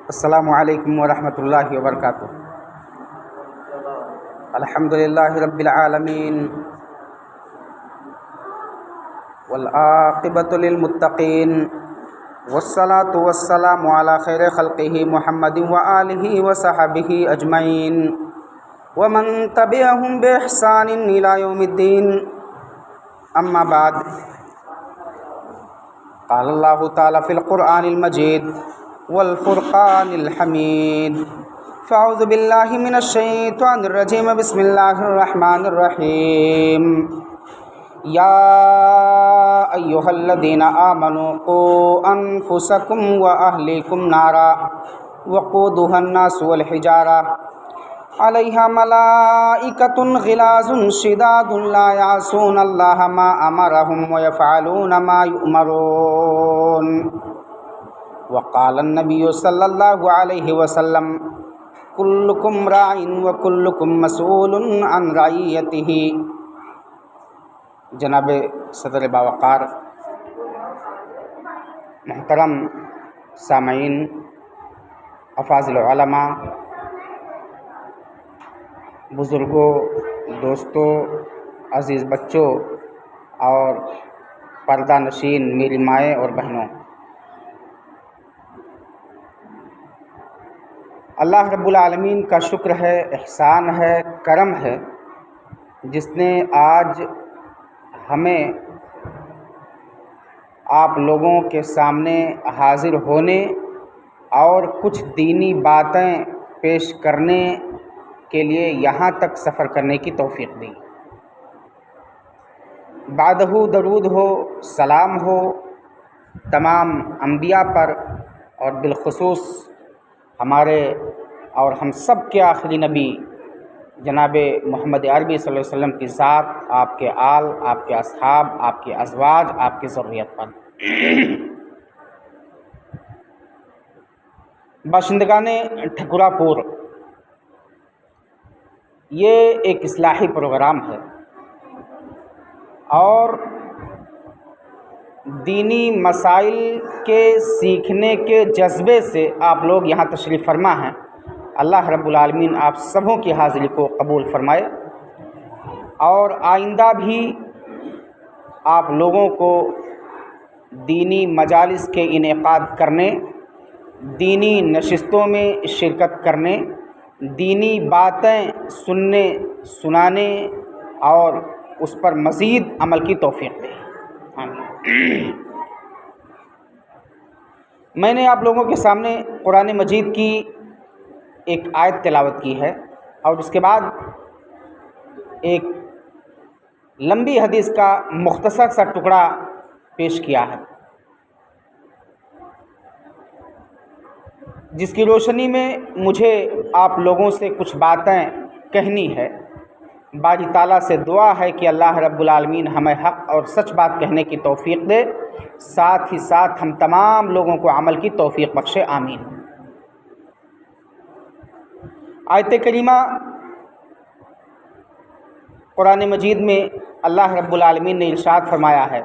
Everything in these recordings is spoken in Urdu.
السلام علیکم ورحمۃ اللہ وبرکاتہ۔ الحمدللہ رب العالمین والعاقبۃ للمتقین والصلاة والسلام علی خیر خلقہ محمد وآلہ وصحبہ اجمعین ومن تبعہم بإحسان الی یوم الدین، اما بعد، قال اللہ تعالی فی القرآن المجید والفرقان الحمید، فاعوذ باللہ من الشیطان الرجیم، بسم اللہ الرحمن الرحیم۔ یا ایہا الذین آمنوا قوا انفسکم واہلیکم نارا وقودها الناس والحجارہ علیہا ملائکۃ غلاظ شداد لا یعصون اللہ ما امرہم ویفعلون ما یؤمرون۔ وقال النبی صلی اللہ علیہ وسلم کلکم راع وکلکم مسئول عن رعیتہ۔ جناب صدر باوقار، محترم سامعین، افاضل علماء، بزرگوں، دوستوں، عزیز بچوں اور پردہ نشین میری مائیں اور بہنوں، اللہ رب العالمین کا شکر ہے، احسان ہے، کرم ہے، جس نے آج ہمیں آپ لوگوں کے سامنے حاضر ہونے اور کچھ دینی باتیں پیش کرنے کے لیے یہاں تک سفر کرنے کی توفیق دی۔ بعدہ درود ہو، سلام ہو تمام انبیاء پر، اور بالخصوص ہمارے اور ہم سب کے آخری نبی جناب محمد عربی صلی اللہ علیہ وسلم کی ذات، آپ کے آل، آپ کے اصحاب، آپ کے ازواج، آپ کی ذریت پر۔ باشندگان ٹھکورا پور، یہ ایک اصلاحی پروگرام ہے اور دینی مسائل کے سیکھنے کے جذبے سے آپ لوگ یہاں تشریف فرما ہیں۔ اللہ رب العالمین آپ سبوں کی حاضری کو قبول فرمائے، اور آئندہ بھی آپ لوگوں کو دینی مجالس کے انعقاد کرنے، دینی نشستوں میں شرکت کرنے، دینی باتیں سننے، سنانے اور اس پر مزید عمل کی توفیق دے۔ آمین۔ میں نے آپ لوگوں کے سامنے قرآن مجید کی ایک آیت تلاوت کی ہے، اور اس کے بعد ایک لمبی حدیث کا مختصر سا ٹکڑا پیش کیا ہے، جس کی روشنی میں مجھے آپ لوگوں سے کچھ باتیں کہنی ہے۔ باری تعالیٰ سے دعا ہے کہ اللہ رب العالمین ہمیں حق اور سچ بات کہنے کی توفیق دے، ساتھ ہی ساتھ ہم تمام لوگوں کو عمل کی توفیق بخشے، آمین۔ آیت کریمہ قرآن مجید میں اللہ رب العالمین نے ارشاد فرمایا ہے،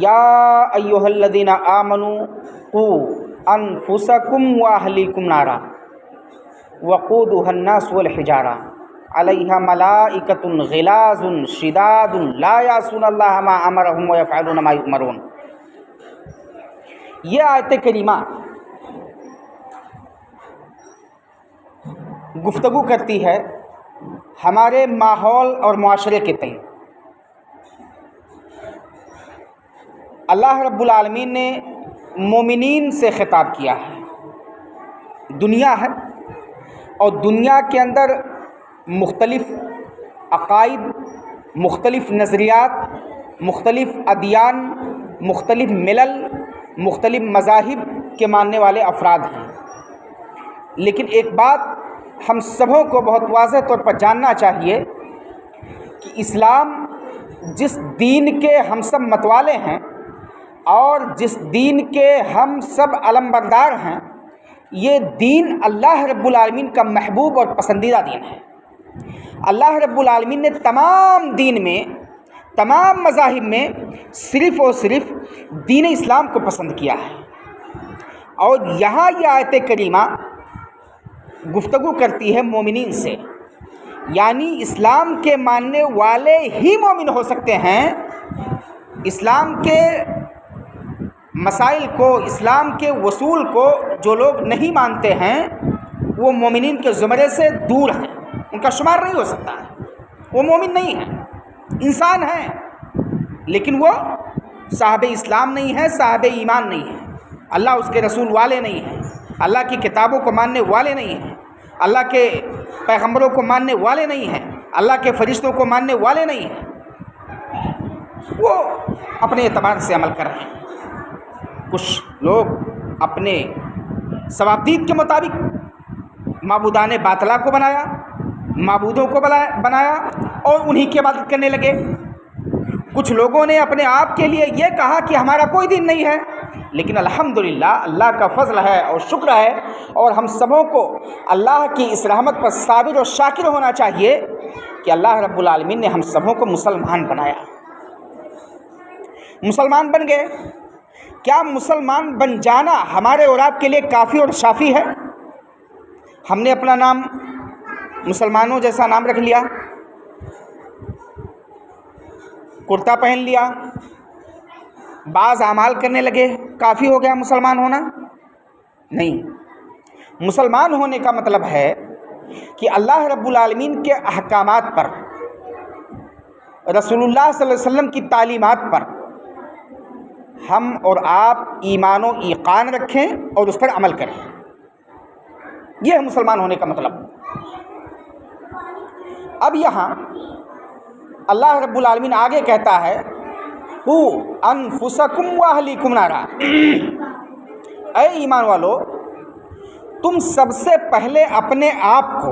یا ایھا الذین آمنوا قوا انفسکم واہلیکم نارا وقودها الناس والحجارہ علیہا ملائکۃ غلاظ شداد لا یعصون اللہ ما امرہم ویفعلون ما یؤمرون۔ یہ آیت کریمہ گفتگو کرتی ہے ہمارے ماحول اور معاشرے کے تئیں۔ اللہ رب العالمین نے مومنین سے خطاب کیا ہے۔ دنیا ہے اور دنیا کے اندر مختلف عقائد، مختلف نظریات، مختلف ادیان، مختلف ملل، مختلف مذاہب کے ماننے والے افراد ہیں، لیکن ایک بات ہم سبوں کو بہت واضح طور پر جاننا چاہیے کہ اسلام جس دین کے ہم سب متوالے ہیں اور جس دین کے ہم سب علمبردار ہیں، یہ دین اللہ رب العالمین کا محبوب اور پسندیدہ دین ہے۔ اللہ رب العالمین نے تمام دین میں، تمام مذاہب میں صرف اور صرف دین اسلام کو پسند کیا ہے، اور یہاں یہ آیت کریمہ گفتگو کرتی ہے مومنین سے، یعنی اسلام کے ماننے والے ہی مومن ہو سکتے ہیں۔ اسلام کے مسائل کو، اسلام کے اصول کو جو لوگ نہیں مانتے ہیں وہ مومنین کے زمرے سے دور ہیں، ان کا شمار نہیں ہو سکتا ہے، وہ مومن نہیں ہیں، انسان ہیں لیکن وہ صاحب اسلام نہیں ہے، صاحب ایمان نہیں ہے، اللہ اس کے رسول والے نہیں ہیں، اللہ کی کتابوں کو ماننے والے نہیں ہیں، اللہ کے پیغمبروں کو ماننے والے نہیں ہیں، اللہ کے فرشتوں کو ماننے والے نہیں ہیں، وہ اپنے اعتبار سے عمل کر رہے ہیں۔ کچھ لوگ اپنے ثوابدید کے مطابق معبودان باطلہ کو بنایا، معبودوں کو بنایا اور انہی کی عبادت کرنے لگے۔ کچھ لوگوں نے اپنے آپ کے لیے یہ کہا کہ ہمارا کوئی دین نہیں ہے، لیکن الحمدللہ اللہ کا فضل ہے اور شکر ہے، اور ہم سبوں کو اللہ کی اس رحمت پر صابر اور شاکر ہونا چاہیے کہ اللہ رب العالمین نے ہم سبوں کو مسلمان بنایا، مسلمان بن گئے۔ کیا مسلمان بن جانا ہمارے اور آپ کے لیے کافی اور شافی ہے؟ ہم نے اپنا نام مسلمانوں جیسا نام رکھ لیا، کرتا پہن لیا، بعض اعمال کرنے لگے، کافی ہو گیا مسلمان ہونا؟ نہیں، مسلمان ہونے کا مطلب ہے کہ اللہ رب العالمین کے احکامات پر، رسول اللہ صلی اللہ علیہ وسلم کی تعلیمات پر ہم اور آپ ایمان و ایقان رکھیں اور اس پر عمل کریں، یہ ہے مسلمان ہونے کا مطلب۔ اب یہاں اللہ رب العالمین آگے کہتا ہے قُوا أَنفُسَكُمْ وَأَهْلِيكُمْ نَارًا، اے ایمان والو تم سب سے پہلے اپنے آپ کو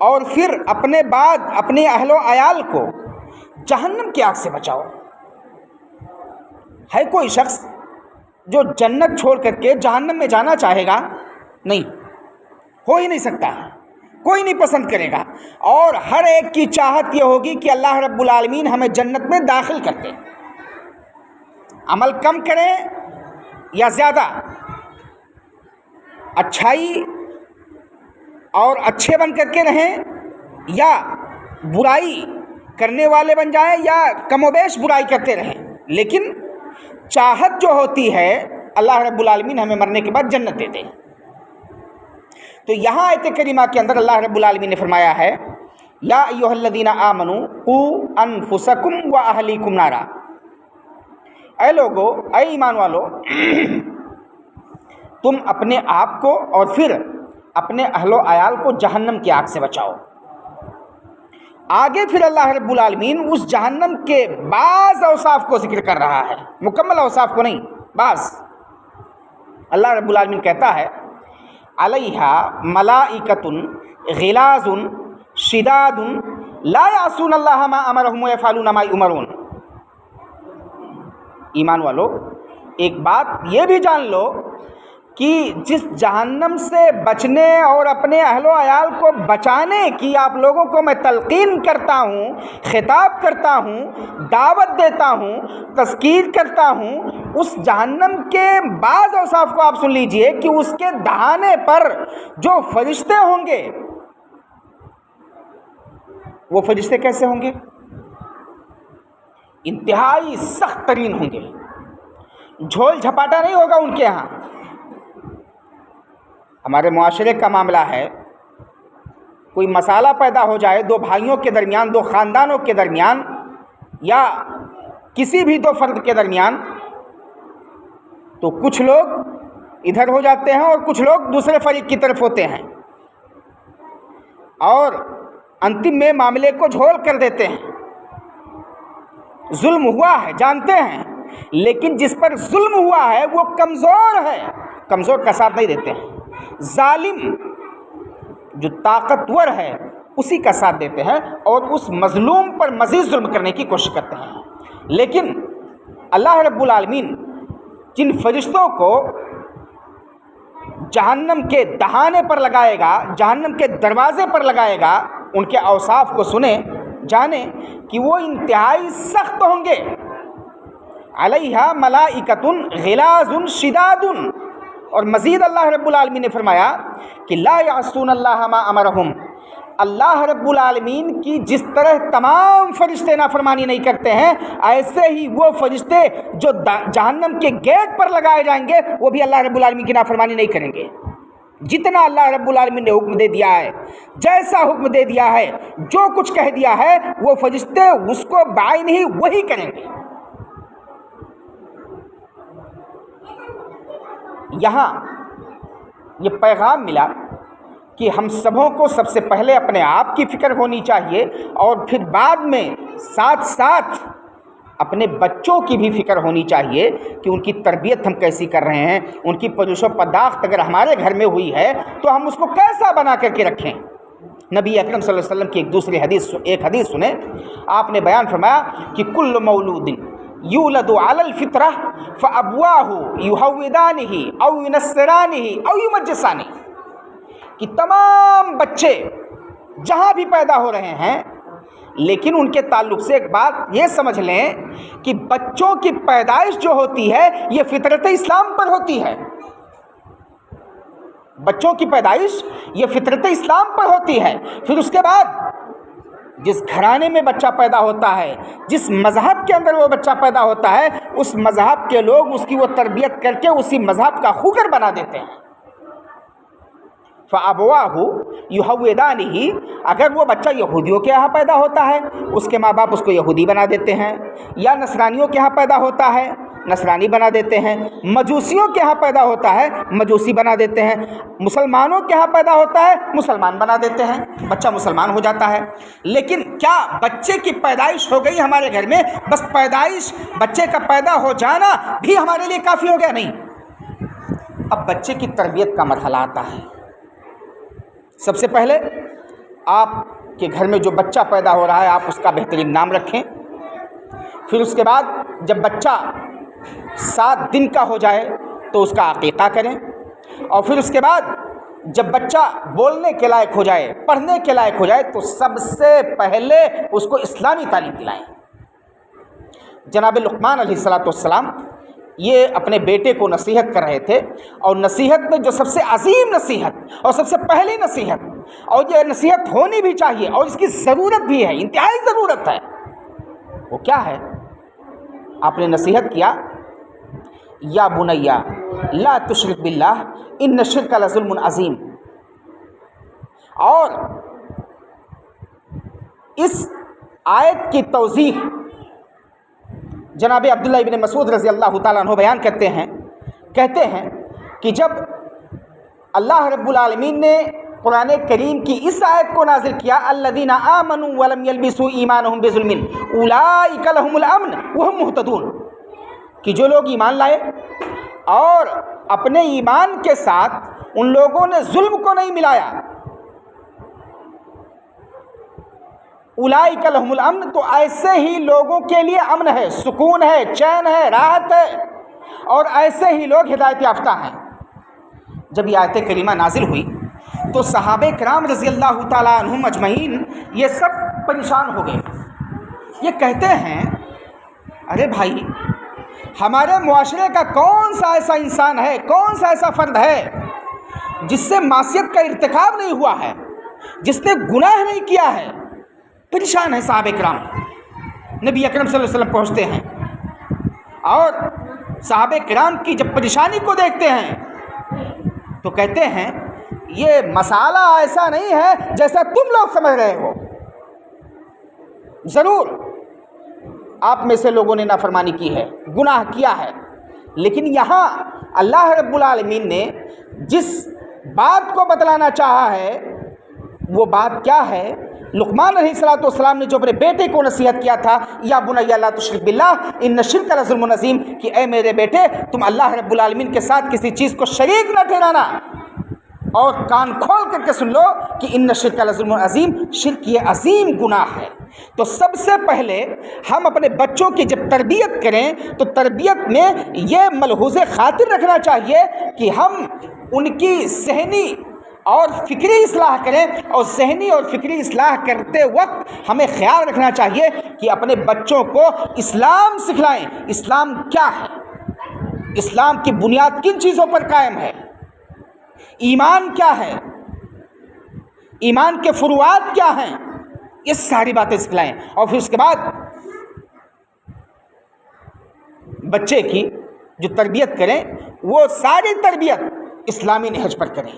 اور پھر اپنے بعد اپنے اہل و عیال کو جہنم کی آگ سے بچاؤ۔ ہے کوئی شخص جو جنت چھوڑ کر کے جہنم میں جانا چاہے گا؟ نہیں، ہو ہی نہیں سکتا، کوئی نہیں پسند کرے گا، اور ہر ایک کی چاہت یہ ہوگی کہ اللہ رب العالمین ہمیں جنت میں داخل کر دے۔ عمل کم کریں یا زیادہ، اچھائی اور اچھے بن کر کے رہیں یا برائی کرنے والے بن جائیں یا کم و بیش برائی کرتے رہیں، لیکن چاہت جو ہوتی ہے اللہ رب العالمین ہمیں مرنے کے بعد جنت دے دے۔ تو یہاں آیت کریمہ کے اندر اللہ رب العالمین نے فرمایا ہے یا ایھا الذین آمنوا قوا انفسکم واہلیکم نارا، اے لوگو، اے ایمان والو تم اپنے آپ کو اور پھر اپنے اہل و عیال کو جہنم کی آگ سے بچاؤ۔ آگے پھر اللہ رب العالمین اس جہنم کے بعض اوصاف کو ذکر کر رہا ہے، مکمل اوصاف کو نہیں، بعض۔ اللہ رب العالمین کہتا ہے علیہا ملائکۃ غلاظ شداد لا یعصون اللہ ما امرہم ویفعلون ما یؤمرون۔ ایمان والو ایک بات یہ بھی جان لو کہ جس جہنم سے بچنے اور اپنے اہل و عیال کو بچانے کی آپ لوگوں کو میں تلقین کرتا ہوں، خطاب کرتا ہوں، دعوت دیتا ہوں، تذکیر کرتا ہوں، اس جہنم کے بعض اوصاف کو آپ سن لیجئے کہ اس کے دہانے پر جو فرشتے ہوں گے، وہ فرشتے کیسے ہوں گے؟ انتہائی سخت ترین ہوں گے، جھول جھپاٹا نہیں ہوگا ان کے ہاں۔ ہمارے معاشرے کا معاملہ ہے، کوئی مسئلہ پیدا ہو جائے دو بھائیوں کے درمیان، دو خاندانوں کے درمیان، یا کسی بھی دو فرد کے درمیان، تو کچھ لوگ ادھر ہو جاتے ہیں اور کچھ لوگ دوسرے فریق کی طرف ہوتے ہیں، اور انتم میں معاملے کو جھول کر دیتے ہیں۔ ظلم ہوا ہے جانتے ہیں، لیکن جس پر ظلم ہوا ہے وہ کمزور ہے، کمزور کا ساتھ نہیں دیتے ہیں۔ ظالم جو طاقتور ہے اسی کا ساتھ دیتے ہیں اور اس مظلوم پر مزید ظلم کرنے کی کوشش کرتے ہیں۔ لیکن اللہ رب العالمین جن فرشتوں کو جہنم کے دہانے پر لگائے گا، جہنم کے دروازے پر لگائے گا، ان کے اوصاف کو سنیں، جانیں کہ وہ انتہائی سخت ہوں گے، علیہا ملائکۃ غلاظ شداد، اور مزید اللہ رب العالمین نے فرمایا کہ لا یعصون اللہ ما امرہم، اللہ رب العالمین کی جس طرح تمام فرشتے نافرمانی نہیں کرتے ہیں، ایسے ہی وہ فرشتے جو جہنم کے گیٹ پر لگائے جائیں گے وہ بھی اللہ رب العالمین کی نافرمانی نہیں کریں گے۔ جتنا اللہ رب العالمین نے حکم دے دیا ہے، جیسا حکم دے دیا ہے، جو کچھ کہہ دیا ہے، وہ فرشتے اس کو بعین ہی وہی کریں گے۔ یہاں یہ پیغام ملا کہ ہم سبوں کو سب سے پہلے اپنے آپ کی فکر ہونی چاہیے، اور پھر بعد میں ساتھ ساتھ اپنے بچوں کی بھی فکر ہونی چاہیے کہ ان کی تربیت ہم کیسی کر رہے ہیں، ان کی پرورش و پرداخت اگر ہمارے گھر میں ہوئی ہے تو ہم اس کو کیسا بنا کر کے رکھیں۔ نبی اکرم صلی اللہ علیہ وسلم کی ایک حدیث سنیں، آپ نے بیان فرمایا کہ کل مولود یولد علی الفطرہ فابواہ یہودانہ او ینصرانہ او یمجسانہ، کہ تمام بچے جہاں بھی پیدا ہو رہے ہیں، لیکن ان کے تعلق سے ایک بات یہ سمجھ لیں کہ بچوں کی پیدائش جو ہوتی ہے یہ فطرت اسلام پر ہوتی ہے۔ بچوں کی پیدائش یہ فطرت اسلام پر ہوتی ہے۔ پھر اس کے بعد جس گھرانے میں بچہ پیدا ہوتا ہے، جس مذہب کے اندر وہ بچہ پیدا ہوتا ہے، اس مذہب کے لوگ اس کی وہ تربیت کر کے اسی مذہب کا خوگر بنا دیتے ہیں۔ فَأَبْوَاهُ يُهَوِّدَانِهِ، اگر وہ بچہ یہودیوں کے یہاں پیدا ہوتا ہے، اس کے ماں باپ اس کو یہودی بنا دیتے ہیں، یا نصرانیوں کے یہاں پیدا ہوتا ہے، نصرانی بنا دیتے ہیں، مجوسیوں کے یہاں پیدا ہوتا ہے، مجوسی بنا دیتے ہیں، مسلمانوں کے یہاں پیدا ہوتا ہے، مسلمان بنا دیتے ہیں، بچہ مسلمان ہو جاتا ہے۔ لیکن کیا بچے کی پیدائش ہو گئی ہمارے گھر میں، بس پیدائش بچے کا پیدا ہو جانا بھی ہمارے لیے کافی ہو گیا؟ نہیں، اب بچے کی تربیت کا مرحلہ آتا ہے۔ سب سے پہلے آپ کے گھر میں جو بچہ پیدا ہو رہا ہے آپ اس کا بہترین نام رکھیں۔ پھر اس کے بعد جب بچہ 7 دن کا ہو جائے تو اس کا عقیقہ کریں، اور پھر اس کے بعد جب بچہ بولنے کے لائق ہو جائے، پڑھنے کے لائق ہو جائے، تو سب سے پہلے اس کو اسلامی تعلیم دلائیں۔ جناب لقمان علیہ السلام یہ اپنے بیٹے کو نصیحت کر رہے تھے، اور نصیحت میں جو سب سے عظیم نصیحت اور سب سے پہلی نصیحت، اور یہ نصیحت ہونی بھی چاہیے اور اس کی ضرورت بھی ہے، انتہائی ضرورت ہے، وہ کیا ہے؟ آپ نے نصیحت کیا، یا بنیا لا تشرک باللہ ان الشرک لظلم عظیم۔ اور اس آیت کی توضیح جناب عبداللہ ابن مسعود رضی اللہ تعالیٰ عنہ بیان کرتے ہیں، کہتے ہیں کہ جب اللہ رب العالمین نے قرآن کریم کی اس آیت کو نازل کیا، الذین آمنوا ولم یلبسوا ایمانہم بظلم اولئک لہم الامن وہم مہتدون، کہ جو لوگ ایمان لائے اور اپنے ایمان کے ساتھ ان لوگوں نے ظلم کو نہیں ملایا، اولئک لہم الامن، تو ایسے ہی لوگوں کے لیے امن ہے، سکون ہے، چین ہے، راحت ہے، اور ایسے ہی لوگ ہدایت یافتہ ہیں۔ جب یہ آیت کریمہ نازل ہوئی تو صحابہ کرام رضی اللہ تعالیٰ عنہم اجمعین یہ سب پریشان ہو گئے۔ یہ کہتے ہیں، ارے بھائی، ہمارے معاشرے کا کون سا ایسا انسان ہے، کون سا ایسا فرد ہے جس سے معصیت کا ارتکاب نہیں ہوا ہے، جس نے گناہ نہیں کیا ہے؟ پریشان ہے صحابہ کرام۔ نبی اکرم صلی اللہ علیہ وسلم پہنچتے ہیں اور صحابہ کرام کی جب پریشانی کو دیکھتے ہیں تو کہتے ہیں یہ مسئلہ ایسا نہیں ہے جیسا تم لوگ سمجھ رہے ہو، ضرور آپ میں سے لوگوں نے نافرمانی کی ہے، گناہ کیا ہے، لیکن یہاں اللہ رب العالمین نے جس بات کو بتلانا چاہا ہے وہ بات کیا ہے؟ لقمان علیہ السلام نے جو اپنے بیٹے کو نصیحت کیا تھا، یا بنیا لا تشرک باللہ ان الشرک لظلم عظیم، کہ اے میرے بیٹے تم اللہ رب العالمین کے ساتھ کسی چیز کو شریک نہ ٹھہرانا، اور کان کھول کر کے سن لو کہ ان الشرک لظلم عظیم، شرک یہ عظیم گناہ ہے۔ تو سب سے پہلے ہم اپنے بچوں کی جب تربیت کریں تو تربیت میں یہ ملحوظ خاطر رکھنا چاہیے کہ ہم ان کی ذہنی اور فکری اصلاح کریں، اور ذہنی اور فکری اصلاح کرتے وقت ہمیں خیال رکھنا چاہیے کہ اپنے بچوں کو اسلام سکھلائیں۔ اسلام کیا ہے؟ اسلام کی بنیاد کن چیزوں پر قائم ہے؟ ایمان کیا ہے؟ ایمان کے فروعات کیا ہیں؟ یہ ساری باتیں سکھلائیں، اور پھر اس کے بعد بچے کی جو تربیت کریں وہ ساری تربیت اسلامی نہج پر کریں،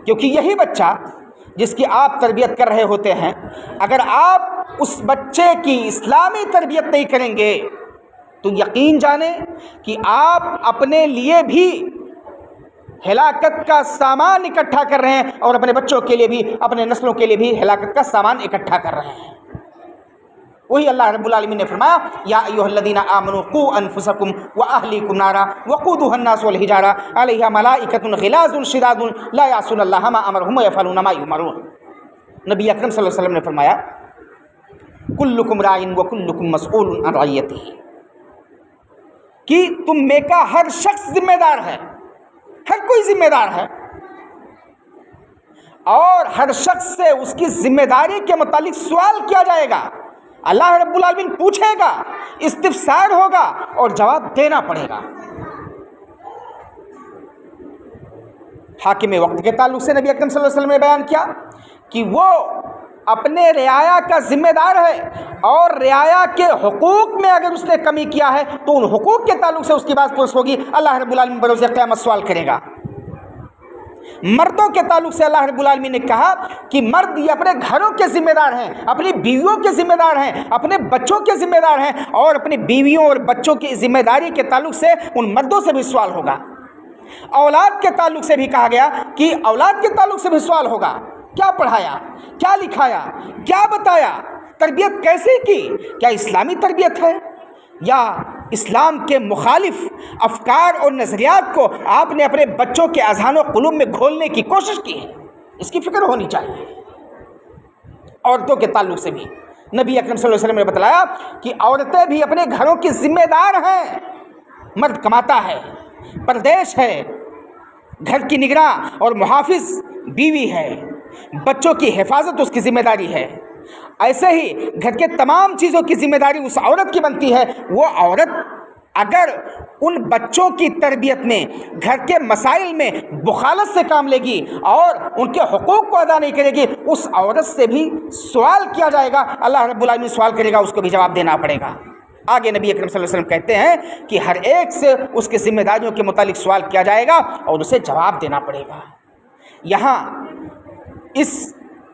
کیونکہ یہی بچہ جس کی آپ تربیت کر رہے ہوتے ہیں، اگر آپ اس بچے کی اسلامی تربیت نہیں کریں گے تو یقین جانیں کہ آپ اپنے لیے بھی ہلاکت کا سامان اکٹھا کر رہے ہیں، اور اپنے بچوں کے لیے بھی، اپنے نسلوں کے لیے بھی ہلاکت کا سامان اکٹھا کر رہے ہیں۔ وہی اللہ رب العالمین نے فرمایا، یا ایھا الذین آمنوا قوا انفسکم واہلیکم نارا وقودها الناس والحجارہ علیہا ملائکۃ غلاظ شداد لا یعصون اللہ ما امرهم ویفعلون ما یؤمرون۔ نبی اکرم صلی اللہ علیہ وسلم نے فرمایا، کلکم راع وکلکم مسئول عن رعیتہ، کہ تم میں کا ہر شخص ذمہ دار ہے، ہر کوئی ذمہ دار ہے، اور ہر شخص سے اس کی ذمہ داری کے متعلق سوال کیا جائے گا۔ اللہ رب العالمین پوچھے گا، استفسار ہوگا اور جواب دینا پڑے گا۔ حاکم وقت کے تعلق سے نبی اکرم صلی اللہ علیہ وسلم نے بیان کیا کہ وہ اپنے رعایا کا ذمہ دار ہے، اور رعایا کے حقوق میں اگر اس نے کمی کیا ہے تو ان حقوق کے تعلق سے اس کی بات پرس ہوگی، اللہ رب العالمین بروز قیامت سوال کرے گا۔ مردوں کے تعلق سے اللہ رب العالمین نے کہا کہ مرد یہ اپنے گھروں کے ذمہ دار ہیں، اپنی بیویوں کے ذمہ دار ہیں، اپنے بچوں کے ذمہ دار ہیں، اور اپنی بیویوں اور بچوں کی ذمہ داری کے تعلق سے ان مردوں سے بھی سوال ہوگا۔ اولاد کے تعلق سے بھی کہا گیا کہ اولاد کے تعلق سے بھی سوال ہوگا، کیا پڑھایا، کیا لکھایا، کیا بتایا، تربیت کیسے کی، کیا اسلامی تربیت ہے یا اسلام کے مخالف افکار اور نظریات کو آپ نے اپنے بچوں کے اذہان و قلوب میں گھولنے کی کوشش کی ہے؟ اس کی فکر ہونی چاہیے۔ عورتوں کے تعلق سے بھی نبی اکرم صلی اللہ علیہ وسلم نے بتلایا کہ عورتیں بھی اپنے گھروں کی ذمہ دار ہیں۔ مرد کماتا ہے، پردیش ہے، گھر کی نگراں اور محافظ بیوی ہے، بچوں کی حفاظت اس کی ذمہ داری ہے۔ ایسے ہی گھر کے تمام چیزوں کی ذمہ داری اس عورت کی بنتی ہے۔ وہ عورت اگر ان بچوں کی تربیت میں، گھر کے مسائل میں بخالت سے کام لے گی اور ان کے حقوق کو ادا نہیں کرے گی، اس عورت سے بھی سوال کیا جائے گا، اللہ رب العالمین سوال کرے گا، اس کو بھی جواب دینا پڑے گا۔ آگے نبی اکرم صلی اللہ علیہ وسلم کہتے ہیں کہ ہر ایک سے اس کی ذمہ داریوں کے متعلق سوال کیا جائے گا اور اسے جواب دینا پڑے گا۔ یہاں اس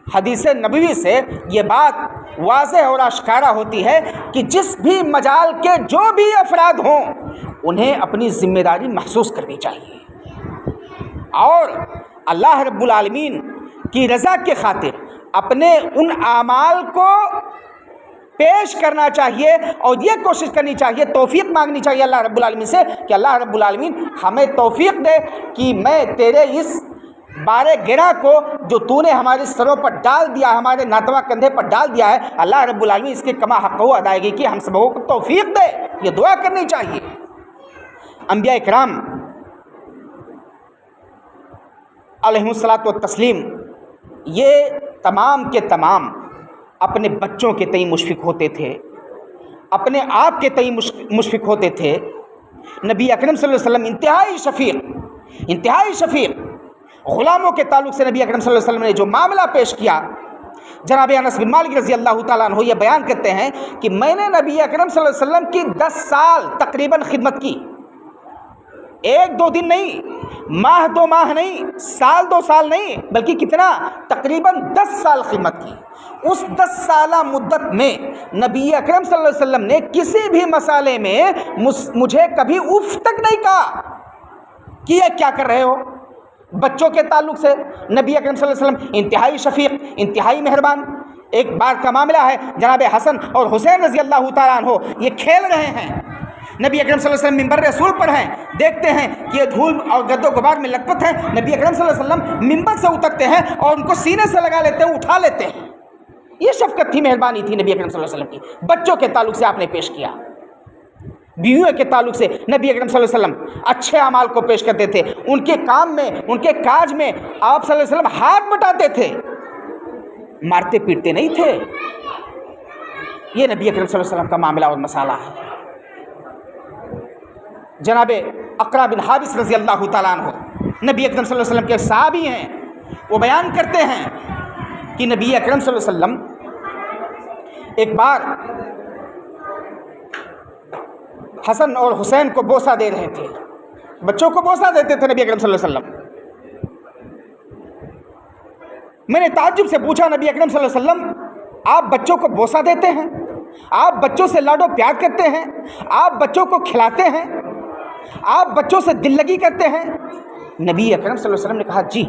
حدیث نبوی سے یہ بات واضح اور آشکارا ہوتی ہے کہ جس بھی مجال کے جو بھی افراد ہوں انہیں اپنی ذمہ داری محسوس کرنی چاہیے، اور اللہ رب العالمین کی رضا کے خاطر اپنے ان اعمال کو پیش کرنا چاہیے، اور یہ کوشش کرنی چاہیے، توفیق مانگنی چاہیے اللہ رب العالمین سے کہ اللہ رب العالمین ہمیں توفیق دے کہ میں تیرے اس بارے گرا کو جو تو نے ہمارے سروں پر ڈال دیا، ہمارے ناتواں کندھے پر ڈال دیا ہے، اللہ رب العالمین اس کے کما حق و ادائیگی کی ہم سبوں کو توفیق دے، یہ دعا کرنی چاہیے۔ انبیاء کرام علیہم الصلاۃ والتسلیم یہ تمام کے تمام اپنے بچوں کے تئیں مشفق ہوتے تھے، اپنے آپ کے تئیں مشفق ہوتے تھے۔ نبی اکرم صلی اللہ علیہ وسلم انتہائی شفیق غلاموں کے تعلق سے نبی اکرم صلی اللہ علیہ وسلم نے جو معاملہ پیش کیا، جناب انس بن مالک رضی اللہ تعالیٰ عنہ یہ بیان کرتے ہیں کہ میں نے نبی اکرم صلی اللہ علیہ وسلم کی 10 سال تقریباً خدمت کی، 1-2 دن نہیں، ماہ 2 ماہ نہیں، سال 2 سال نہیں، بلکہ کتنا، تقریباً 10 سال خدمت کی۔ اس 10 سالہ مدت میں نبی اکرم صلی اللہ علیہ وسلم نے کسی بھی مسئلے میں مجھے کبھی اف تک نہیں کہا کہ یہ کیا کر رہے ہو۔ بچوں کے تعلق سے نبی اکرم صلی اللہ علیہ وسلم انتہائی شفیق، انتہائی مہربان۔ ایک بار کا معاملہ ہے، جناب حسن اور حسین رضی اللہ تعالیٰ عنہ یہ کھیل رہے ہیں، نبی اکرم صلی اللہ علیہ وسلم منبر رسول پر ہیں، دیکھتے ہیں کہ یہ دھول اور گرد و غبار میں لت پت ہیں، نبی اکرم صلی اللہ علیہ وسلم منبر سے اترتے ہیں اور ان کو سینے سے لگا لیتے ہیں، اٹھا لیتے ہیں۔ یہ شفقت تھی، مہربانی تھی نبی اکرم صلی اللہ علیہ وسلم کی، بچوں کے تعلق سے آپ نے پیش کیا۔ بیویوں کے تعلق سے نبی اکرم صلی اللہ علیہ وسلم اچھے اعمال کو پیش کرتے تھے. ان کے کام میں، ان کے کاج میں آپ صلی اللہ علیہ وسلم ہاتھ بٹاتے تھے، مارتے پیٹتے نہیں تھے. یہ نبی اکرم صلی اللہ علیہ وسلم کا معاملہ اور مسئلہ ہے. جناب اقرا بن حابس رضی اللہ تعالیٰ عنہ نبی اکرم صلی اللہ علیہ وسلم کے صحابی ہیں. وہ بیان کرتے ہیں کہ نبی اکرم صلی اللہ علیہ وسلم ایک بار حسن اور حسین کو بوسہ دے رہے تھے. بچوں کو بوسہ دیتے تھے نبی اکرم صلی اللہ علیہ وسلم. میں نے تعجب سے پوچھا، نبی اکرم صلی اللہ علیہ وسلم آپ بچوں کو بوسہ دیتے ہیں؟ آپ بچوں سے لاڈ و پیار کرتے ہیں؟ آپ بچوں کو کھلاتے ہیں؟ آپ بچوں سے دل لگی کرتے ہیں؟ نبی اکرم صلی اللہ علیہ وسلم نے کہا جی.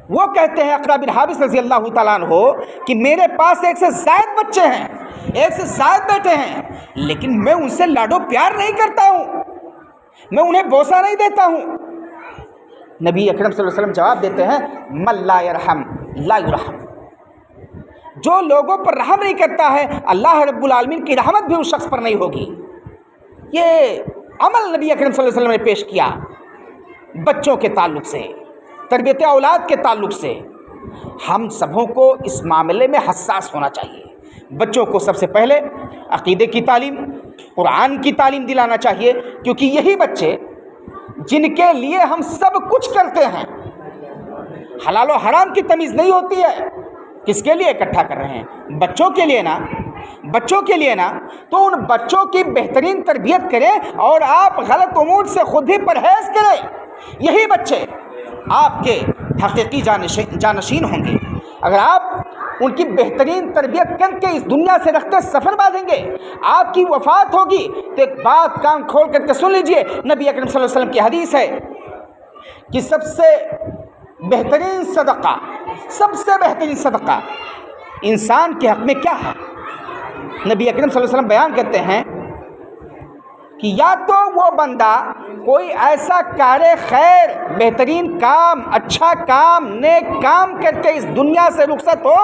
وہ کہتے ہیں اقرا بن حابس رضی اللہ تعالیٰ عنہ کہ میرے پاس 1 سے زائد بچے ہیں، 1 سے زائد بیٹے ہیں، لیکن میں ان سے لاڈ و پیار نہیں کرتا ہوں، میں انہیں بوسہ نہیں دیتا ہوں. نبی اکرم صلی اللہ علیہ وسلم جواب دیتے ہیں من لا یرحم لا یرحم. جو لوگوں پر رحم نہیں کرتا ہے اللہ رب العالمین کی رحمت بھی اس شخص پر نہیں ہوگی. یہ عمل نبی اکرم صلی اللہ علیہ وسلم نے پیش کیا بچوں کے تعلق سے، تربیت اولاد کے تعلق سے. ہم سبوں کو اس معاملے میں حساس ہونا چاہیے. بچوں کو سب سے پہلے عقیدے کی تعلیم، قرآن کی تعلیم دلانا چاہیے، کیونکہ یہی بچے جن کے لیے ہم سب کچھ کرتے ہیں. حلال و حرام کی تمیز نہیں ہوتی ہے. کس کے لیے اکٹھا کر رہے ہیں؟ بچوں کے لیے نا، بچوں کے لیے نا. تو ان بچوں کی بہترین تربیت کریں اور آپ غلط امور سے خود ہی پرہیز کریں. یہی بچے آپ کے حقیقی جانشین ہوں گے. اگر آپ ان کی بہترین تربیت کر کے اس دنیا سے رخت سفر باندھیں گے، آپ کی وفات ہوگی تو ایک بات کان کھول کر کے سن لیجئے. نبی اکرم صلی اللہ علیہ وسلم کی حدیث ہے کہ سب سے بہترین صدقہ، سب سے بہترین صدقہ انسان کے حق میں کیا ہے؟ نبی اکرم صلی اللہ علیہ وسلم بیان کرتے ہیں کہ یا تو وہ بندہ کوئی ایسا کار خیر، بہترین کام، اچھا کام، نیک کام کر کے اس دنیا سے رخصت ہو،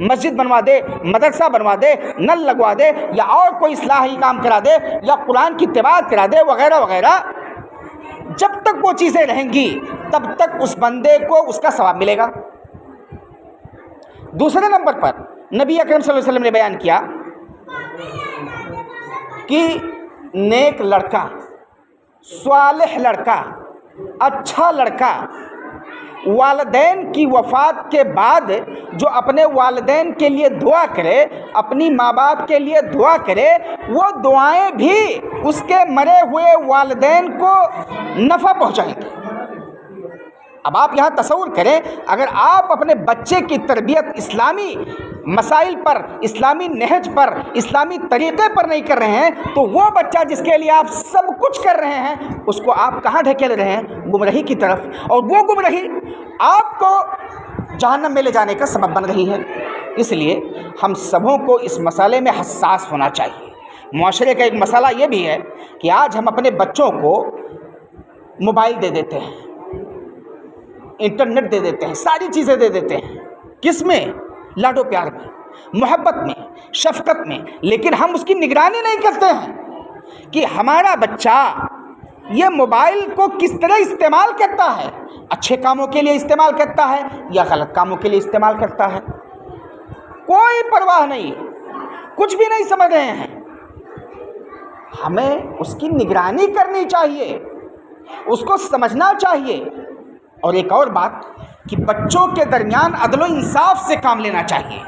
مسجد بنوا دے، مدرسہ بنوا دے، نل لگوا دے، یا اور کوئی اصلاحی کام کرا دے، یا قرآن کی تلاوت کرا دے، وغیرہ وغیرہ. جب تک وہ چیزیں رہیں گی تب تک اس بندے کو اس کا ثواب ملے گا. دوسرے نمبر پر نبی اکرم صلی اللہ علیہ وسلم نے بیان کیا کہ نیک لڑکا، صالح لڑکا، اچھا لڑکا والدین کی وفات کے بعد جو اپنے والدین کے لیے دعا کرے، اپنی ماں باپ کے لیے دعا کرے، وہ دعائیں بھی اس کے مرے ہوئے والدین کو نفع پہنچائیں گے. اب آپ یہاں تصور کریں، اگر آپ اپنے بچے کی تربیت اسلامی مسائل پر، اسلامی نہج پر، اسلامی طریقے پر نہیں کر رہے ہیں، تو وہ بچہ جس کے لیے آپ سب کچھ کر رہے ہیں اس کو آپ کہاں ڈھکیل رہے ہیں؟ گمراہی کی طرف. اور وہ گمراہی آپ کو جہنم میں لے جانے کا سبب بن رہی ہے. اس لیے ہم سبوں کو اس مسئلے میں حساس ہونا چاہیے. معاشرے کا ایک مسئلہ یہ بھی ہے کہ آج ہم اپنے بچوں کو موبائل دے دیتے ہیں، انٹرنیٹ دے دیتے ہیں، ساری چیزیں دے دیتے ہیں. کس میں؟ لاڈو پیار میں، محبت میں، شفقت میں. لیکن ہم اس کی نگرانی نہیں کرتے ہیں کہ ہمارا بچہ یہ موبائل کو کس طرح استعمال کرتا ہے. اچھے کاموں کے لیے استعمال کرتا ہے یا غلط کاموں کے لیے استعمال کرتا ہے؟ کوئی پرواہ نہیں، کچھ بھی نہیں سمجھ رہے ہیں. ہمیں اس کی نگرانی کرنی چاہیے، اس کو سمجھنا چاہیے. اور ایک اور بات کہ بچوں کے درمیان عدل و انصاف سے کام لینا چاہیے.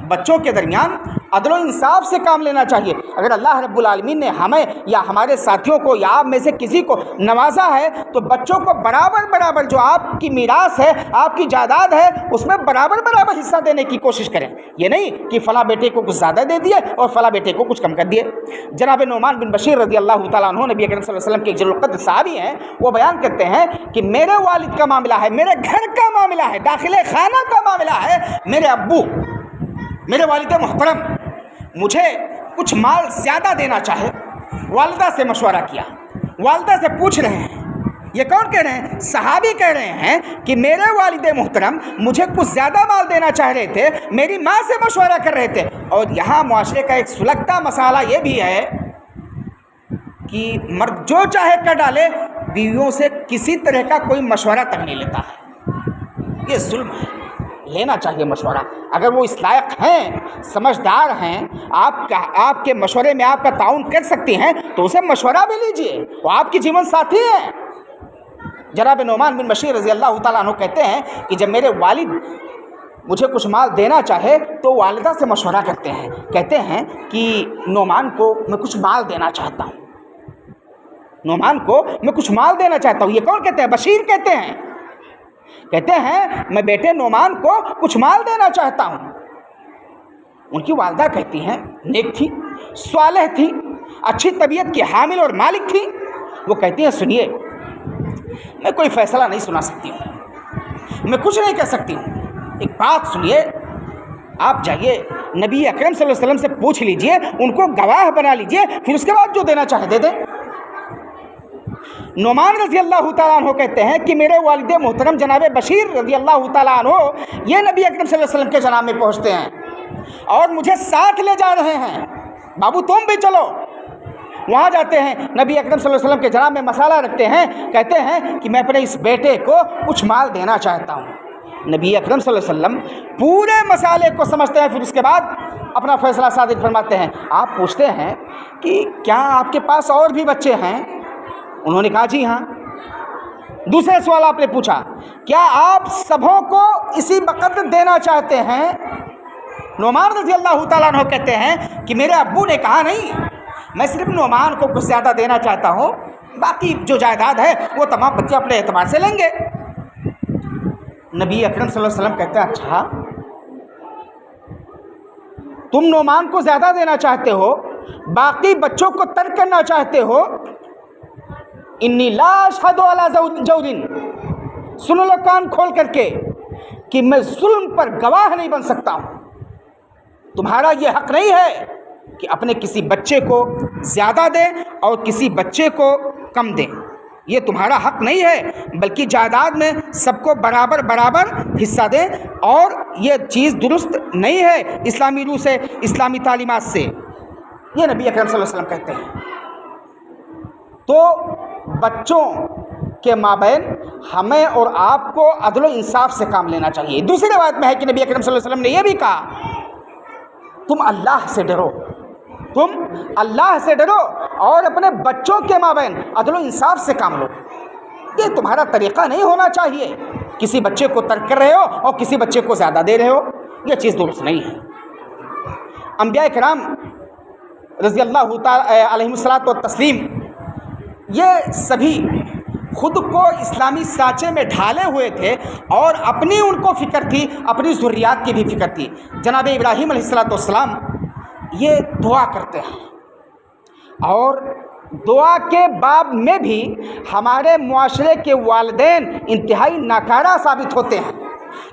بچوں کے درمیان عدل و انصاف سے کام لینا چاہیے. اگر اللہ رب العالمین نے ہمیں یا ہمارے ساتھیوں کو یا آپ میں سے کسی کو نوازا ہے تو بچوں کو برابر برابر جو آپ کی میراث ہے، آپ کی جائیداد ہے، اس میں برابر برابر حصہ دینے کی کوشش کریں. یہ نہیں کہ فلاں بیٹے کو کچھ زیادہ دے دیے اور فلاں بیٹے کو کچھ کم کر دیے. جناب نعمان بن بشیر رضی اللہ تعالیٰ عنہ نبی اکرم صلی اللہ علیہ وسلم کے جلیل القدر صحابی ہیں. وہ بیان کرتے ہیں کہ میرے والد کا معاملہ ہے، میرے گھر کا معاملہ ہے، داخلے خانہ کا معاملہ ہے. میرے ابو، میرے والد محترم مجھے کچھ مال زیادہ دینا چاہے، والدہ سے مشورہ کیا، والدہ سے پوچھ رہے ہیں یہ کون کہہ رہے ہیں؟ صحابی کہہ رہے ہیں کہ میرے والد محترم مجھے کچھ زیادہ مال دینا چاہ رہے تھے، میری ماں سے مشورہ کر رہے تھے۔ اور یہاں معاشرے کا ایک سلگتا مسئلہ یہ بھی ہے کہ مرد جو چاہے کر ڈالے، بیویوں سے کسی طرح کا کوئی مشورہ تک نہیں لیتا ہے۔ یہ ظلم ہے، لینا چاہیے مشورہ۔ اگر وہ اس لائق ہیں، سمجھدار ہیں، آپ کے مشورے میں آپ کا تعاون کر سکتی ہیں تو اسے مشورہ بھی لیجئے، وہ آپ کی جیون ساتھی ہیں۔ جناب نعمان بن بشیر رضی اللہ تعالیٰ عنہ کہتے ہیں کہ جب میرے والد مجھے کچھ مال دینا چاہے تو والدہ سے مشورہ کرتے ہیں، کہتے ہیں کہ نعمان کو میں کچھ مال دینا چاہتا ہوں، نعمان کو میں کچھ مال دینا چاہتا ہوں۔ یہ کون کہتے ہیں؟ بشیر کہتے ہیں میں بیٹے نعمان کو کچھ مال دینا چاہتا ہوں۔ ان کی والدہ کہتی ہیں، نیک تھی، صالح تھی، اچھی طبیعت کی حامل اور مالک تھی۔ وہ کہتی ہیں سنیے، میں کوئی فیصلہ نہیں سنا سکتی ہوں، میں کچھ نہیں کہہ سکتی ہوں، ایک بات سنیے، آپ جائیے نبی اکرم صلی اللہ علیہ وسلم سے پوچھ لیجئے، ان کو گواہ بنا لیجئے، پھر اس کے بعد جو دینا چاہے دے دیں۔ نعمان رضی اللہ تعالیٰ عنہ کہتے ہیں کہ میرے والد محترم جناب بشیر رضی اللہ تعالیٰ عنہ یہ نبی اکرم صلی اللہ علیہ وسلم کے جناب میں پہنچتے ہیں اور مجھے ساتھ لے جا رہے ہیں، بابو تم بھی چلو۔ وہاں جاتے ہیں، نبی اکرم صلی اللہ علیہ وسلم کے جناب میں مسئلہ رکھتے ہیں، کہتے ہیں کہ میں اپنے اس بیٹے کو کچھ مال دینا چاہتا ہوں۔ نبی اکرم صلی اللہ علیہ وسلم پورے مسئلے کو سمجھتے ہیں، پھر اس کے بعد اپنا فیصلہ صادر فرماتے ہیں۔ آپ پوچھتے ہیں کہ کیا آپ کے پاس اور بھی بچے ہیں؟ انہوں نے کہا جی ہاں۔ دوسرے سوال آپ نے پوچھا، کیا آپ سبوں کو اسی وقت دینا چاہتے ہیں؟ نعمان رضی اللہ تعالیٰ عنہ کہتے ہیں کہ میرے ابو نے کہا نہیں، میں صرف نعمان کو کچھ زیادہ دینا چاہتا ہوں، باقی جو جائیداد ہے وہ تمام بچے اپنے اعتبار سے لیں گے۔ نبی اکرم صلی اللہ علیہ وسلم کہتے ہیں اچھا تم نعمان کو زیادہ دینا چاہتے ہو، باقی بچوں کو ترک کرنا چاہتے ہو، انی لا اشہد علی جور، سن لو کان کھول کر کے کہ میں ظلم پر گواہ نہیں بن سکتا ہوں۔ تمہارا یہ حق نہیں ہے کہ اپنے کسی بچے کو زیادہ دیں اور کسی بچے کو کم دیں، یہ تمہارا حق نہیں ہے، بلکہ جائیداد میں سب کو برابر برابر حصہ دیں، اور یہ چیز درست نہیں ہے اسلامی روح سے، اسلامی تعلیمات سے۔ یہ نبی اکرم صلی اللہ علیہ وسلم کہتے ہیں۔ تو بچوں کے مابین ہمیں اور آپ کو عدل و انصاف سے کام لینا چاہیے۔ دوسری روایت میں ہے کہ نبی اکرم صلی اللہ علیہ وسلم نے یہ بھی کہا، تم اللہ سے ڈرو، تم اللہ سے ڈرو اور اپنے بچوں کے مابین عدل و انصاف سے کام لو۔ یہ تمہارا طریقہ نہیں ہونا چاہیے، کسی بچے کو ترک کر رہے ہو اور کسی بچے کو زیادہ دے رہے ہو، یہ چیز درست نہیں ہے۔ انبیاء کرام رضی اللہ تعالی علیہم الصلاۃ والتسلیم یہ سبھی خود کو اسلامی سانچے میں ڈھالے ہوئے تھے، اور اپنی ان کو فکر تھی، اپنی ذریات کی بھی فکر تھی۔ جناب ابراہیم علیہ الصلاۃ والسلام یہ دعا کرتے ہیں، اور دعا کے باب میں بھی ہمارے معاشرے کے والدین انتہائی ناکارہ ثابت ہوتے ہیں۔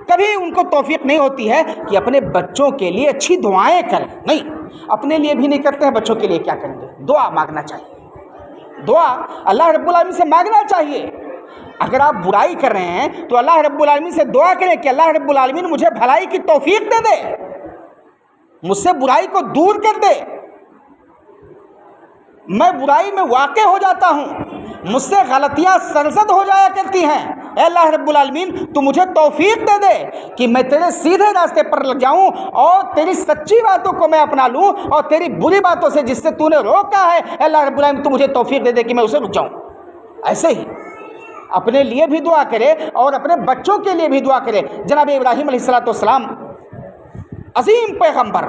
کبھی ان کو توفیق نہیں ہوتی ہے کہ اپنے بچوں کے لیے اچھی دعائیں کریں، نہیں، اپنے لیے بھی نہیں کرتے ہیں، بچوں کے لیے کیا کریں گے؟ دعا مانگنا چاہیے، دعا اللہ رب العالمین سے مانگنا چاہیے۔ اگر آپ برائی کر رہے ہیں تو اللہ رب العالمین سے دعا کریں کہ اللہ رب العالمین مجھے بھلائی کی توفیق دے دے، مجھ سے برائی کو دور کر دے، میں برائی میں واقع ہو جاتا ہوں، مجھ سے غلطیاں سرزد ہو جایا کرتی ہیں، اے اللہ رب العالمین تو مجھے توفیق دے دے کہ میں تیرے سیدھے راستے پر لگ جاؤں اور تیری سچی باتوں کو میں اپنا لوں، اور تیری بری باتوں سے جس سے تو نے روکا ہے اے اللہ رب العالمین تو مجھے توفیق دے دے کہ میں اسے رک جاؤں۔ ایسے ہی اپنے لیے بھی دعا کرے اور اپنے بچوں کے لیے بھی دعا کرے۔ جناب ابراہیم علیہ الصلاۃ والسلام عظیم پیغمبر،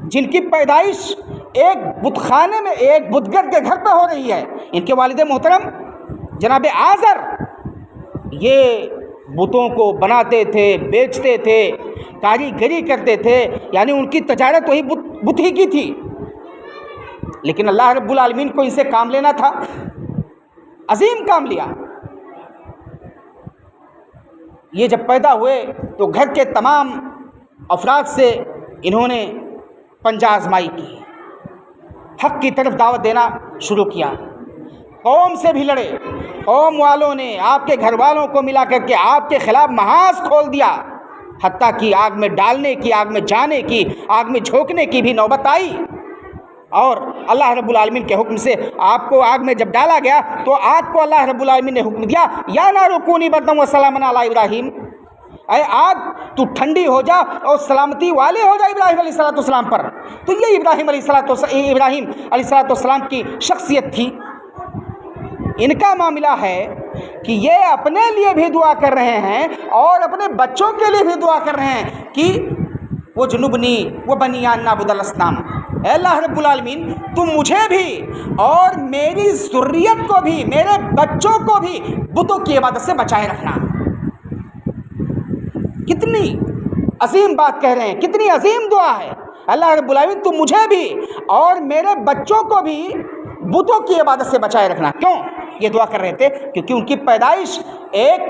جن کی پیدائش ایک بت خانے میں، ایک بتگر کے گھر پہ ہو رہی ہے، ان کے والد محترم جناب آزر یہ بتوں کو بناتے تھے، بیچتے تھے، کاریگری کرتے تھے، یعنی ان کی تجارت وہی بت ہی کی تھی، لیکن اللہ رب العالمین کو ان سے کام لینا تھا، عظیم کام لیا۔ یہ جب پیدا ہوئے تو گھر کے تمام افراد سے انہوں نے پنجہ آزمائی کی، حق کی طرف دعوت دینا شروع کیا، قوم سے بھی لڑے، قوم والوں نے آپ کے گھر والوں کو ملا کر کے آپ کے خلاف محاذ کھول دیا، حتیٰ کہ آگ میں ڈالنے کی، آگ میں جانے کی، آگ میں جھونکنے کی بھی نوبت آئی، اور اللہ رب العالمین کے حکم سے آپ کو آگ میں جب ڈالا گیا تو آگ کو اللہ رب العالمین نے حکم دیا یا نار کونی بردم وسلاما علی ابراہیم، اے آگ تو ٹھنڈی ہو جا اور سلامتی والے ہو جا ابراہیم علیہ السلام پر۔ تو یہ ابراہیم علیہ السلام کی شخصیت تھی۔ ان کا معاملہ ہے کہ یہ اپنے لیے بھی دعا کر رہے ہیں اور اپنے بچوں کے لیے بھی دعا کر رہے ہیں کہ وہ جنوبنی وہ بنی ان نعبد الاصنام، اے اللہ رب العالمین تو مجھے بھی اور میری ذریت کو بھی، میرے بچوں کو بھی بتوں کی عبادت سے بچائے رکھنا۔ کتنی عظیم بات کہہ رہے ہیں، کتنی عظیم دعا ہے، اللہ رب العالمین تو مجھے بھی اور میرے بچوں کو بھی بتوں کی عبادت سے بچائے رکھنا۔ کیوں یہ دعا کر رہے تھے؟ کیونکہ ان کی پیدائش ایک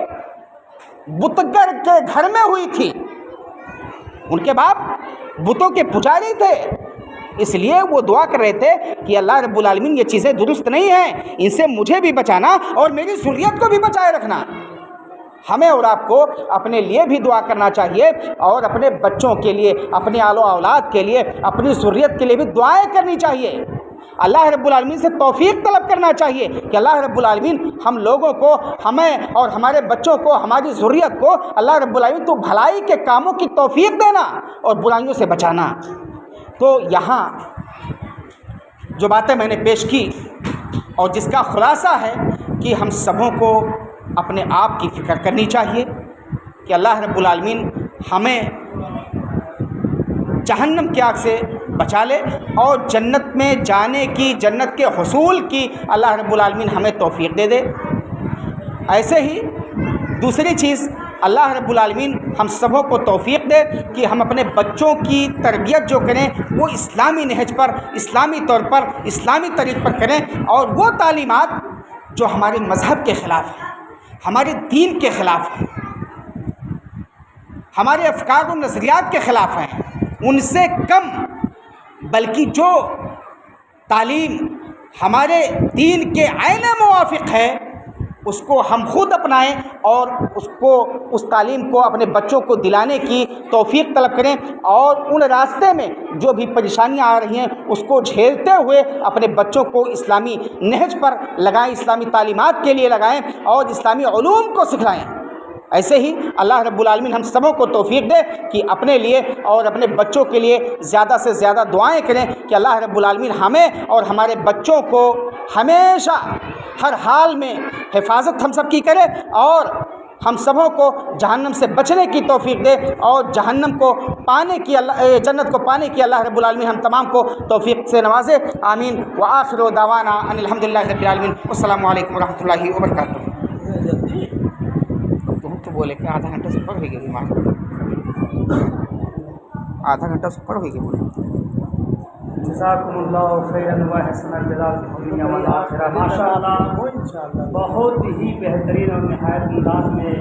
بتگر کے گھر میں ہوئی تھی، ان کے باپ بتوں کے پجاری تھے، اس لیے وہ دعا کر رہے تھے کہ اللہ رب العالمین یہ چیزیں درست نہیں ہیں، ان سے مجھے بھی بچانا اور میری ذریت کو بھی بچائے رکھنا۔ ہمیں اور آپ کو اپنے لیے بھی دعا کرنا چاہیے اور اپنے بچوں کے لیے، اپنے آل و اولاد کے لیے، اپنی ذریت کے لیے بھی دعائیں کرنی چاہیے۔ اللہ رب العالمین سے توفیق طلب کرنا چاہیے کہ اللہ رب العالمین ہم لوگوں کو، ہمیں اور ہمارے بچوں کو، ہماری ذریت کو اللہ رب العالمین تو بھلائی کے کاموں کی توفیق دینا اور برائیوں سے بچانا۔ تو یہاں جو باتیں میں نے پیش کی اور جس کا خلاصہ ہے کہ ہم سبوں کو اپنے آپ کی فکر کرنی چاہیے کہ اللہ رب العالمین ہمیں جہنم کی آگ سے بچا لے اور جنت میں جانے کی، جنت کے حصول کی اللہ رب العالمین ہمیں توفیق دے دے۔ ایسے ہی دوسری چیز، اللہ رب العالمین ہم سبوں کو توفیق دے کہ ہم اپنے بچوں کی تربیت جو کریں وہ اسلامی نہج پر، اسلامی طور پر، اسلامی طریق پر کریں، اور وہ تعلیمات جو ہمارے مذہب کے خلاف ہیں، ہمارے دین کے خلاف ہیں، ہمارے افکار و نظریات کے خلاف ہیں، ان سے کم، بلکہ جو تعلیم ہمارے دین کے عین موافق ہے اس کو ہم خود اپنائیں اور اس تعلیم کو اپنے بچوں کو دلانے کی توفیق طلب کریں، اور ان راستے میں جو بھی پریشانیاں آ رہی ہیں اس کو جھیلتے ہوئے اپنے بچوں کو اسلامی نہج پر لگائیں، اسلامی تعلیمات کے لیے لگائیں اور اسلامی علوم کو سکھلائیں۔ ایسے ہی اللہ رب العالمین ہم سبوں کو توفیق دے کہ اپنے لیے اور اپنے بچوں کے لیے زیادہ سے زیادہ دعائیں کریں کہ اللہ رب العالمین ہمیں اور ہمارے بچوں کو ہمیشہ ہر حال میں حفاظت ہم سب کی کرے اور ہم سبوں کو جہنم سے بچنے کی توفیق دے اور جہنم کو پانے کی، جنت کو پانے کی اللہ رب العالمین ہم تمام کو توفیق سے نوازے۔ آمین۔ وآخر دعوانا ان الحمدللہ رب العالمین۔ السلام علیکم ورحمۃ اللہ وبرکاتہ۔ تو بولے کہ آدھا گھنٹہ سے اوپر ہوئی گئی، آدھا گھنٹہ سے اوپر ہوئی گئی۔ جزاکم اللہ خیرا و احسن الجزاء فی الدنیا والآخرہ۔ ماشاء اللہ بہت ہی بہترین اور نہایت انداز میں